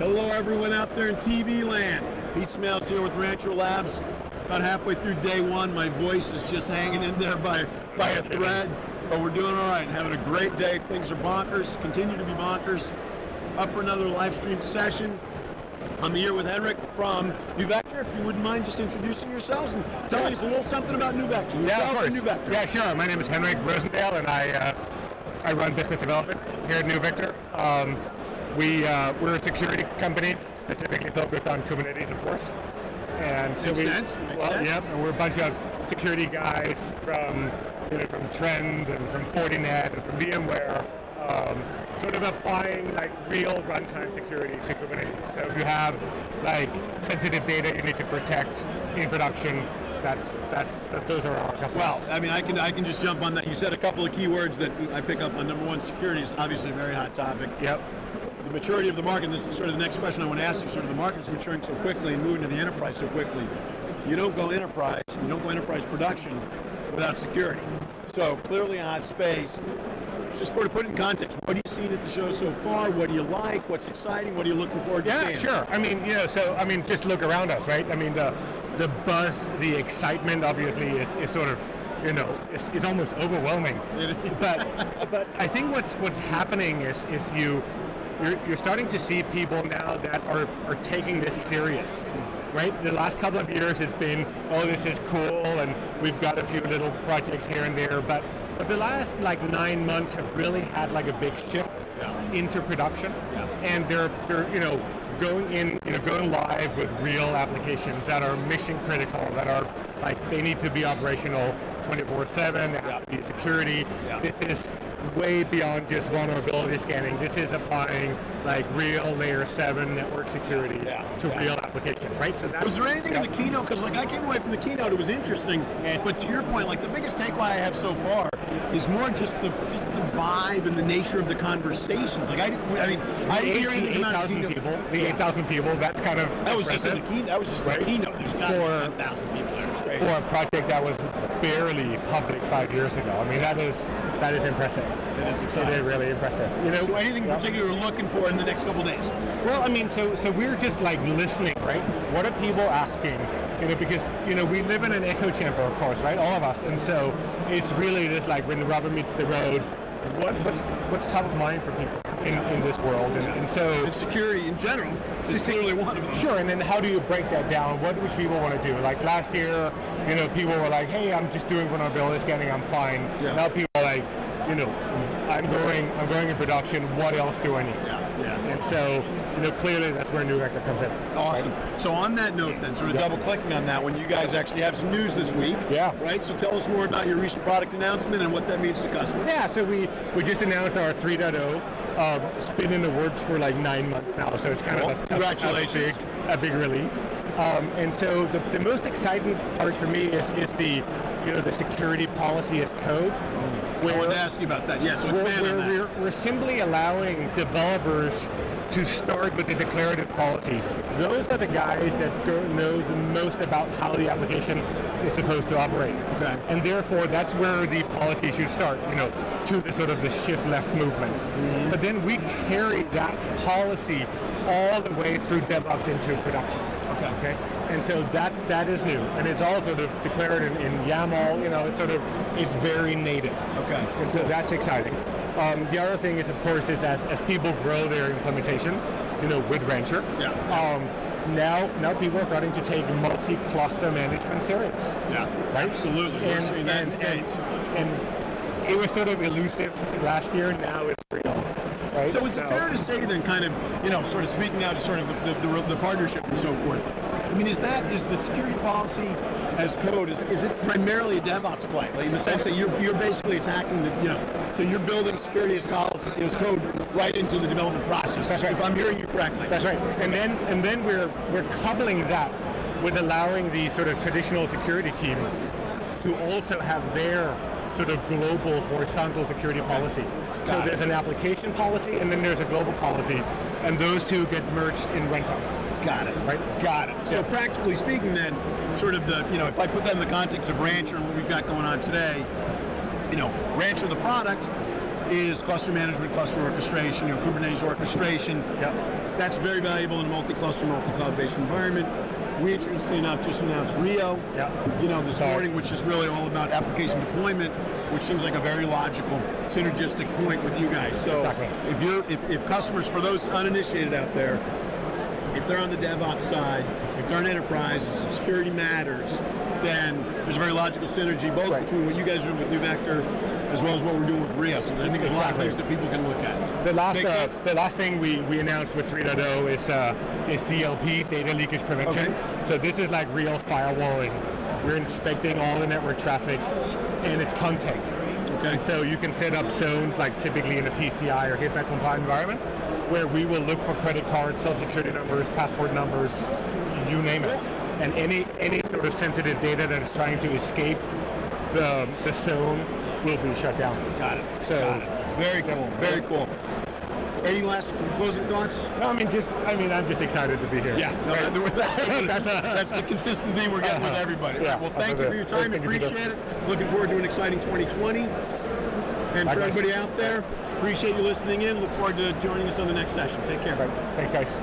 Hello everyone out there in TV land. Pete Smales here with Rancher Labs. About halfway through day one, my voice is just hanging in there by a thread, but we're doing all right and having a great day. Things are bonkers, continue to be bonkers. Up for another live stream session. I'm here with Henrik from Neuvector. If you wouldn't mind just introducing yourselves and telling us a little something about Neuvector. Yeah, of course. Neuvector. Yeah, sure. My name is Henrik Rosendale, and I run business development here at Neuvector. We're a security company, specifically focused on Kubernetes, of course. And so Makes sense. Yep. And we're a bunch of security guys from Trend and from Fortinet and from VMware, sort of applying like real runtime security to Kubernetes. So if you have like sensitive data you need to protect in production, those are our customers. Well, I mean, I can just jump on that. You said a couple of keywords that I pick up on. Number one, security is obviously a very hot topic. Yep. The maturity of the market, and this is sort of the next question I want to ask you, sort of the market's maturing so quickly and moving to the enterprise so quickly. You don't go enterprise production without security. So clearly a hot space. Just sort of put it in context. What have you seen at the show so far? What do you like? What's exciting? What are you looking forward to seeing? Yeah, sure. I mean, just look around us, right? I mean, the buzz, the excitement, obviously, is sort of, it's almost overwhelming. but I think what's happening is you're starting to see people now that are taking this serious, right? The last couple of years it's been, oh, this is cool, and we've got a few little projects here and there, but the last like 9 months have really had like a big shift into production, and they're going live with real applications that are mission critical, that are like they need to be operational 24/7. They have to be security. This is way beyond just vulnerability scanning. This is applying like real layer 7 network security to real applications, right? So was there anything in the keynote? Because like I came away from the keynote, it was interesting. But to your point, like the biggest takeaway I have so far is more just the vibe and the nature of the conversations. Like I didn't hear anything about the keynote. The 8,000 people. That's kind of that was just in the keynote. That was just the keynote. There's not 10,000 people there. It's crazy. For a project that was barely public 5 years ago. I mean, that is impressive. That is exciting. It is really impressive. So anything in particular you're looking for in the next couple of days? Well, I mean, so we're just like listening, right? What are people asking? Because we live in an echo chamber, of course, right? All of us, and so it's really just like when the rubber meets the road. What's top of mind for people in this world, and so and security in general is clearly one of them. Sure, and then how do you break that down? What do people want to do? Like last year, people were like, "Hey, I'm just doing vulnerability scanning, I'm fine." Yeah. Now people are like, I'm going in production. What else do I need? And so, clearly that's where Neuvector comes in. Awesome. Right? So on that note then, sort of double clicking on that one, you guys actually have some news this week. Yeah. Right? So tell us more about your recent product announcement and what that means to customers. Yeah, so we just announced our 3.0. It's been in the works for like 9 months now, so it's kind of a big release. And so the most exciting part for me is the security policy as code. I wanted to ask you about that. Yeah, so expand on that. We're simply allowing developers to start with the declarative policy. Those are the guys that know the most about how the application is supposed to operate. Okay. And therefore, that's where the policy should start, to the sort of the shift left movement. Mm-hmm. But then we carry that policy all the way through DevOps into production. Okay. And so that is new, and it's all sort of declared in YAML. It's very native. Okay. And so that's exciting. The other thing is, of course, is as people grow their implementations, with Rancher. Now people are starting to take multi-cluster management serious. Yeah. Right. Absolutely. And it was sort of elusive last year. Now it's real. Right? So is it fair to say then, kind of, sort of speaking out to sort of the partnership and so forth? I mean, is the security policy as code, is it primarily a DevOps play? Like in the sense that you're basically attacking so you're building security as policy, as code right into the development process. That's right. If I'm hearing you correctly. That's right. And then we're coupling that with allowing the sort of traditional security team to also have their sort of global horizontal security policy. So there's an application policy, and then there's a global policy, and those two get merged in runtime. Got it. Right? Got it. So practically speaking then, sort of if I put that in the context of Rancher and what we've got going on today, Rancher the product is cluster management, cluster orchestration, Kubernetes orchestration. Yep. That's very valuable in a multi-cluster, multi-cloud-based environment. We, interestingly enough, just announced Rio, this morning, which is really all about application deployment, which seems like a very logical, synergistic point with you guys. So exactly. if customers, for those uninitiated out there, if they're on the DevOps side, if they're on enterprise, if security matters, then there's a very logical synergy both between what you guys are doing with Neuvector as well as what we're doing with Rio. So I think there's a lot of things that people can look at. The last thing we announced with 3.0 is DLP, data leakage prevention. Okay. So this is like real firewalling. We're inspecting all the network traffic and its content. Okay. And so you can set up zones like typically in a PCI or HIPAA compliant environment where we will look for credit cards, social security numbers, passport numbers, you name it. And any sort of sensitive data that is trying to escape the zone will be shut down. Got it. Very cool. Very cool. Any last closing thoughts? No, I'm just excited to be here. Yeah, that's the consistent theme we're getting with everybody. Yeah, well, thank you for your time. Appreciate it. Looking forward to an exciting 2020. And for everybody out there, appreciate you listening in. Look forward to joining us on the next session. Take care. Thanks, guys.